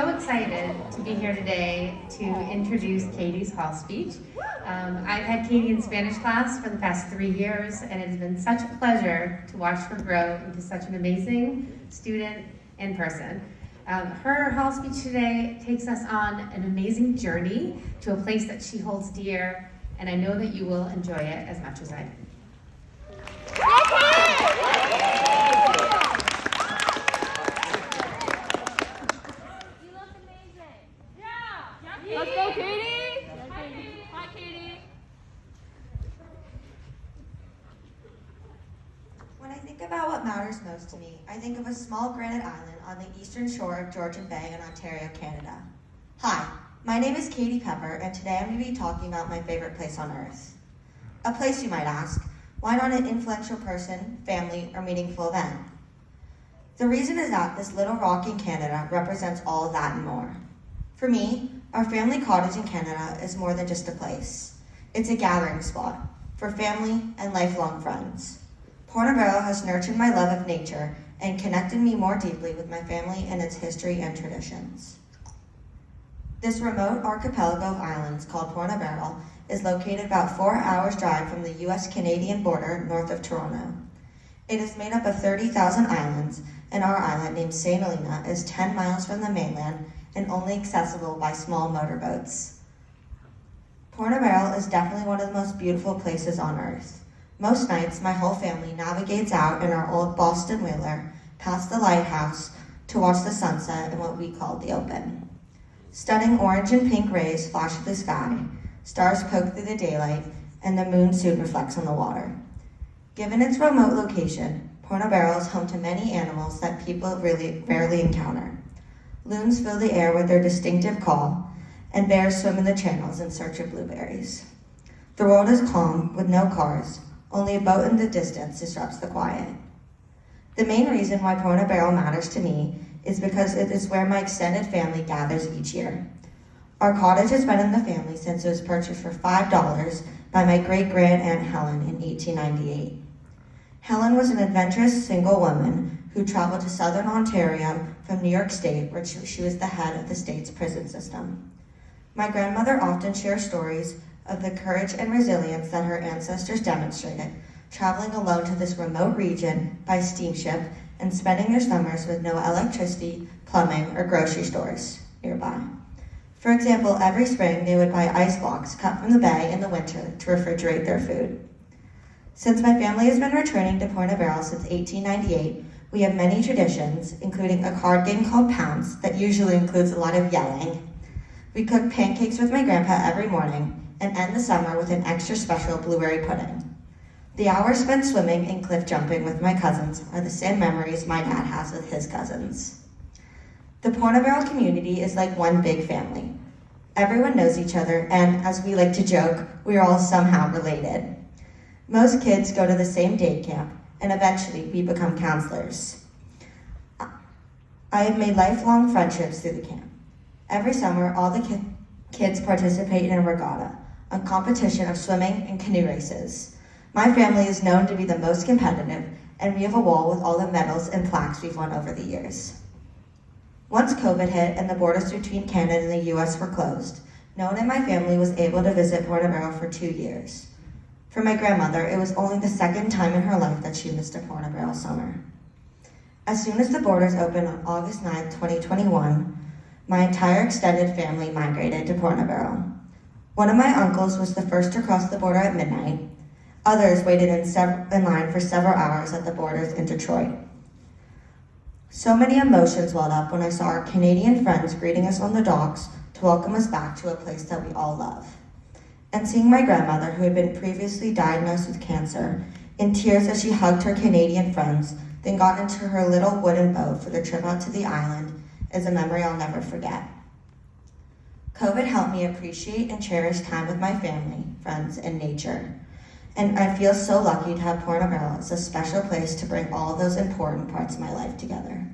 so excited to be here today to introduce Katie's Hall speech. I've had Katie in Spanish class for the past 3 years, and it has been such a pleasure to watch her grow into such an amazing student and person. Her Hall speech today takes us on an amazing journey to a place that she holds dear, and I know that you will enjoy it as much as I do. Let's go, Katie! Hi, Katie. Hi, Katie. When I think about what matters most to me, I think of a small granite island on the eastern shore of Georgian Bay in Ontario, Canada. Hi, my name is Katie Pepper, and today I'm going to be talking about my favorite place on earth. A place, you might ask. Why not an influential person, family, or meaningful event? The reason is that this little rock in Canada represents all of that and more. For me, our family cottage in Canada is more than just a place. It's a gathering spot for family and lifelong friends. Pointe has nurtured my love of nature and connected me more deeply with my family and its history and traditions. This remote archipelago of islands called Pointe is located about 4 hours drive from the US-Canadian border north of Toronto. It is made up of 30,000 islands, and our island named St. Helena is 10 miles from the mainland and only accessible by small motorboats. Pointe is definitely one of the most beautiful places on earth. Most nights, my whole family navigates out in our old Boston whaler past the lighthouse to watch the sunset in what we call the open. Stunning orange and pink rays flash through the sky, stars poke through the daylight, and the moon soon reflects on the water. Given its remote location, Pointe is home to many animals that people really rarely encounter. Loons fill the air with their distinctive call, and bears swim in the channels in search of blueberries. The world is calm, with no cars. Only a boat in the distance disrupts the quiet. The main reason why Pointe matters to me is because it is where my extended family gathers each year. Our cottage has been in the family since it was purchased for $5 by my great-grand-aunt Helen in 1898. Helen was an adventurous single woman who traveled to southern Ontario from New York State, where she was the head of the state's prison system. My grandmother often shares stories of the courage and resilience that her ancestors demonstrated, traveling alone to this remote region by steamship and spending their summers with no electricity, plumbing, or grocery stores nearby. For example, every spring they would buy ice blocks cut from the bay in the winter to refrigerate their food. Since my family has been returning to Pointe since 1898, we have many traditions, including a card game called Pounce that usually includes a lot of yelling. We cook pancakes with my grandpa every morning and end the summer with an extra special blueberry pudding. The hours spent swimming and cliff jumping with my cousins are the same memories my dad has with his cousins. The Pointe community is like one big family. Everyone knows each other, and as we like to joke, we are all somehow related. Most kids go to the same day camp, and eventually we become counselors. I have made lifelong friendships through the camp. Every summer, all the kids participate in a regatta, a competition of swimming and canoe races. My family is known to be the most competitive, and we have a wall with all the medals and plaques we've won over the years. Once COVID hit and the borders between Canada and the US were closed, no one in my family was able to visit Pointe for 2 years. For my grandmother, it was only the second time in her life that she missed a Pointe summer. As soon as the borders opened on August 9, 2021, my entire extended family migrated to Pointe. One of my uncles was the first to cross the border at midnight. Others waited in line for several hours at the borders in Detroit. So many emotions welled up when I saw our Canadian friends greeting us on the docks to welcome us back to a place that we all love. And seeing my grandmother, who had been previously diagnosed with cancer, in tears as she hugged her Canadian friends, then got into her little wooden boat for the trip out to the island, is a memory I'll never forget. COVID helped me appreciate and cherish time with my family, friends, and nature. And I feel so lucky to have Pointe as a special place to bring all of those important parts of my life together.